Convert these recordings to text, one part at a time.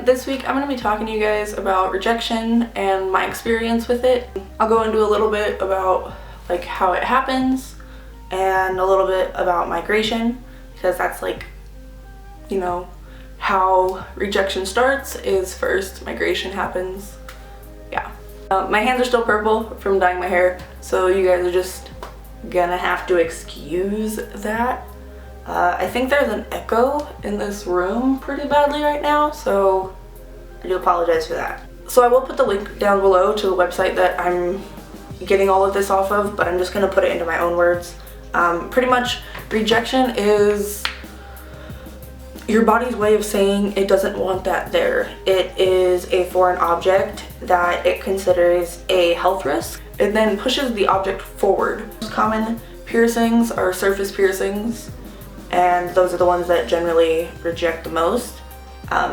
And this week I'm going to be talking to you guys about rejection and my experience with it. I'll go into a little bit about like how it happens and a little bit about migration, because that's like, you know, how rejection starts is first migration happens. Yeah. My hands are still purple from dyeing my hair, so you guys are just gonna have to excuse that. I think there's an echo in this room pretty badly right now, so I do apologize for that. So I will put the link down below to the website that I'm getting all of this off of, but I'm just gonna put it into my own words. Pretty much, rejection is your body's way of saying it doesn't want that there. It is a foreign object that it considers a health risk. It then pushes the object forward. Most common piercings are surface piercings, and those are the ones that generally reject the most.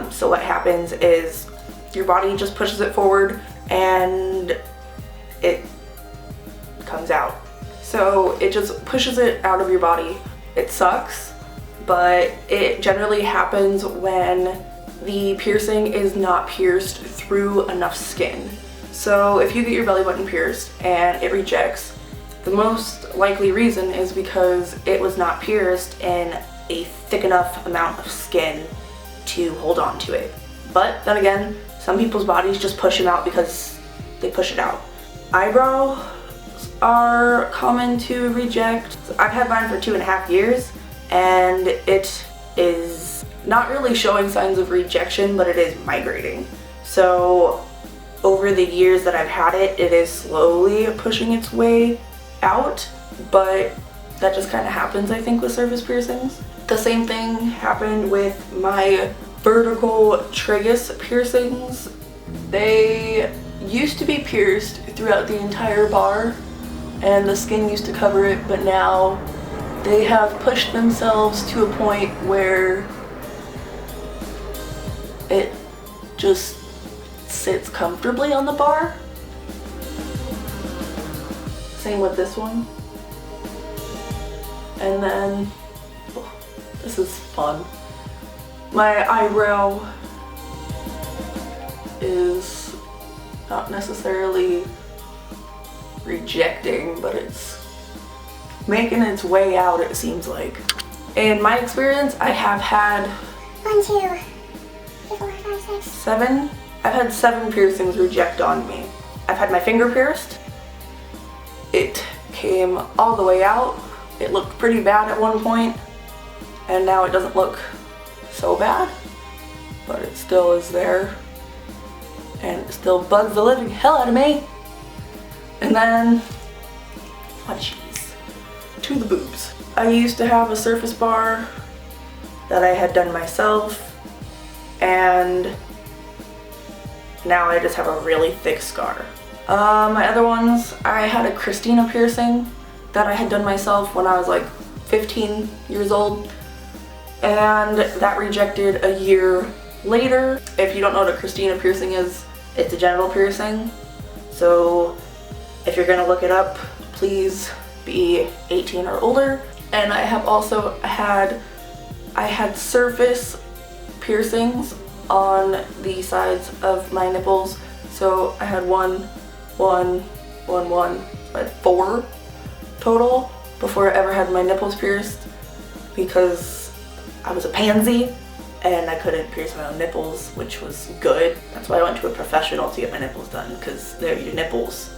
So what happens is your body just pushes it forward and it comes out. So it just pushes it out of your body. It sucks, but it generally happens when the piercing is not pierced through enough skin. So if you get your belly button pierced and it rejects, the most likely reason is because it was not pierced in a thick enough amount of skin to hold on to it. But then again, some people's bodies just push them out because they push it out. Eyebrows are common to reject. So I've had mine for 2.5 years, and it is not really showing signs of rejection, but it is migrating. So over the years that I've had it, it is slowly pushing its way out, but that just kind of happens, I think, with surface piercings. The same thing happened with my vertical tragus piercings. They used to be pierced throughout the entire bar and the skin used to cover it, but now they have pushed themselves to a point where it just sits comfortably on the bar. Same with this one. And then, oh, this is fun. My eyebrow is not necessarily rejecting, but it's making its way out, it seems like. In my experience, I have had 1, 2, 3, 4, 5, 6, 7. I've had 7 piercings reject on me. I've had my finger pierced. It came all the way out. It looked pretty bad at one point, and now it doesn't look so bad, but it still is there, and it still bugs the living hell out of me. And then, oh jeez, to the boobs. I used to have a surface bar that I had done myself, and now I just have a really thick scar. My other ones, I had a Christina piercing that I had done myself when I was like 15 years old, and that rejected a year later. If you don't know what a Christina piercing is, it's a genital piercing. So if you're gonna look it up, please be 18 or older. And I have also had, surface piercings on the sides of my nipples. So I had one, I had 4 total before I ever had my nipples pierced, because I was a pansy and I couldn't pierce my own nipples, which was good. That's why I went to a professional to get my nipples done, because they're your nipples.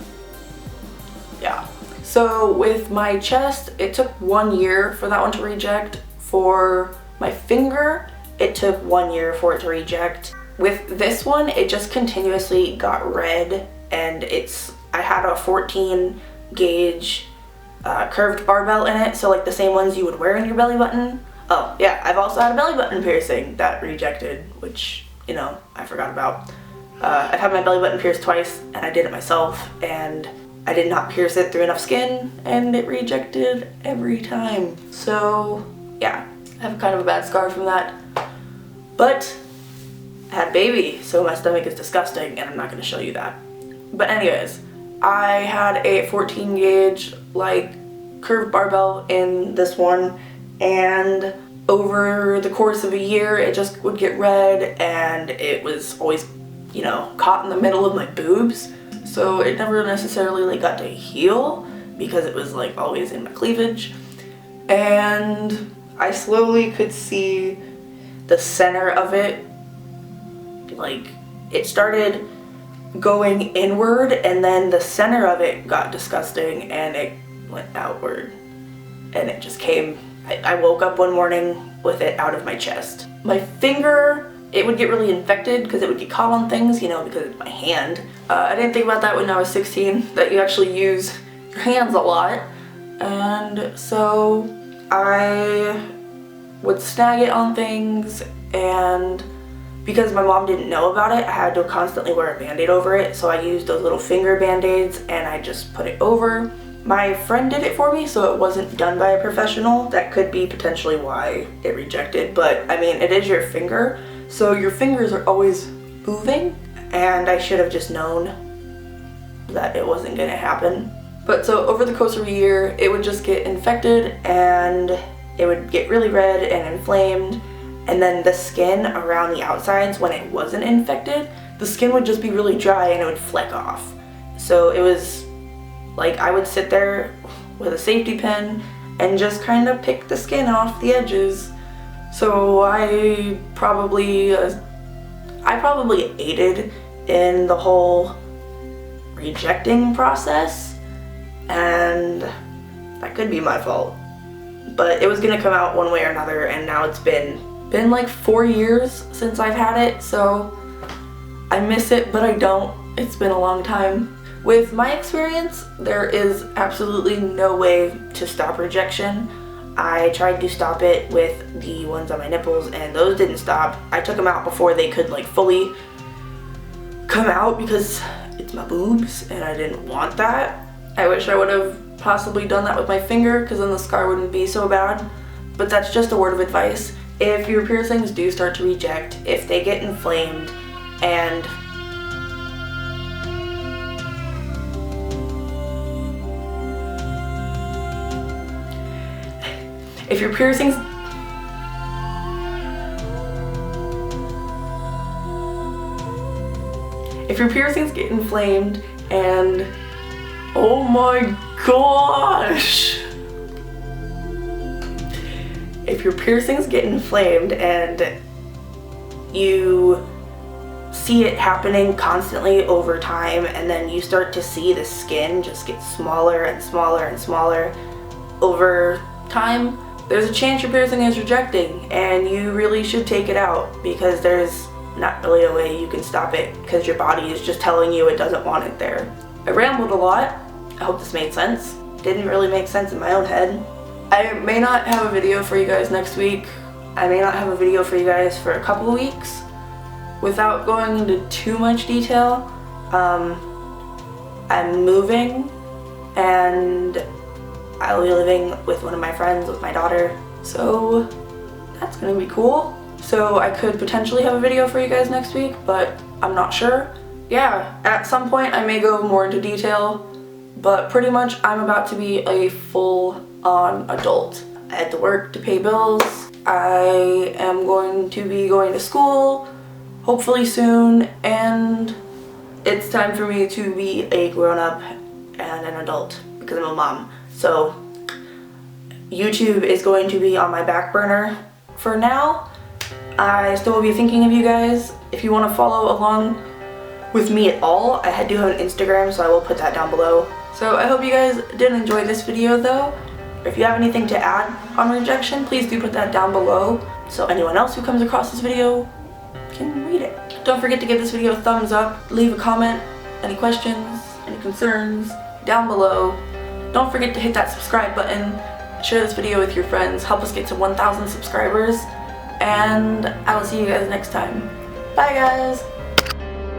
Yeah. So with my chest, it took 1 year for that one to reject. For my finger, it took 1 year for it to reject. With this one, it just continuously got red, and I had a 14 gauge curved barbell in it, so like the same ones you would wear in your belly button. Oh yeah, I've also had a belly button piercing that rejected, which, you know, I forgot about. I've had my belly button pierced twice, and I did it myself, and I did not pierce it through enough skin, and it rejected every time. So yeah, I have kind of a bad scar from that. But I had a baby, so my stomach is disgusting, and I'm not going to show you that. But anyways, I had a 14 gauge like curved barbell in this one, and over the course of a year, it just would get red, and it was always, you know, caught in the middle of my boobs. So it never necessarily like got to heal because it was like always in my cleavage. And I slowly could see the center of it, like it started going inward, and then the center of it got disgusting and it went outward, and it just came. I woke up one morning with it out of my chest. My finger, it would get really infected because it would get caught on things, you know, because it's my hand. I didn't think about that when I was 16, that you actually use your hands a lot. And so I would snag it on things, and because my mom didn't know about it, I had to constantly wear a band-aid over it. So I used those little finger band-aids and I just put it over. My friend did it for me, so it wasn't done by a professional. That could be potentially why it rejected, but I mean, it is your finger, so your fingers are always moving, and I should have just known that it wasn't gonna happen. But so over the course of a year, it would just get infected and it would get really red and inflamed, and then the skin around the outsides, when it wasn't infected, the skin would just be really dry and it would fleck off. So it was like I would sit there with a safety pin and just kind of pick the skin off the edges. So I probably aided in the whole rejecting process, and that could be my fault. But it was gonna come out one way or another, and now it's been like 4 years since I've had it, so I miss it, but I don't. It's been a long time. With my experience, there is absolutely no way to stop rejection. I tried to stop it with the ones on my nipples, and those didn't stop. I took them out before they could like fully come out because it's my boobs and I didn't want that. I wish I would have possibly done that with my finger, because then the scar wouldn't be so bad. But that's just a word of advice. If your piercings do start to reject, if they get inflamed, and if your piercings get inflamed and oh my gosh, if your piercings get inflamed and you see it happening constantly over time, and then you start to see the skin just get smaller and smaller and smaller over time, there's a chance your piercing is rejecting, and you really should take it out, because there's not really a way you can stop it, because your body is just telling you it doesn't want it there. I rambled a lot. I hope this made sense. Didn't really make sense in my own head. I may not have a video for you guys next week. I may not have a video for you guys for a couple of weeks. Without going into too much detail, I'm moving, and I'll be living with one of my friends, with my daughter, so that's gonna be cool. So I could potentially have a video for you guys next week, but I'm not sure. Yeah, at some point I may go more into detail, but pretty much I'm about to be a full-on adult. I had to work to pay bills. I am going to be going to school, hopefully soon, and it's time for me to be a grown-up and an adult, because I'm a mom. So YouTube is going to be on my back burner for now. I still will be thinking of you guys. If you want to follow along with me at all, I do have an Instagram, so I will put that down below. So I hope you guys did enjoy this video though. If you have anything to add on rejection, please do put that down below, so anyone else who comes across this video can read it. Don't forget to give this video a thumbs up, leave a comment, any questions, any concerns down below. Don't forget to hit that subscribe button, share this video with your friends, help us get to 1,000 subscribers, and I will see you guys next time. Bye guys!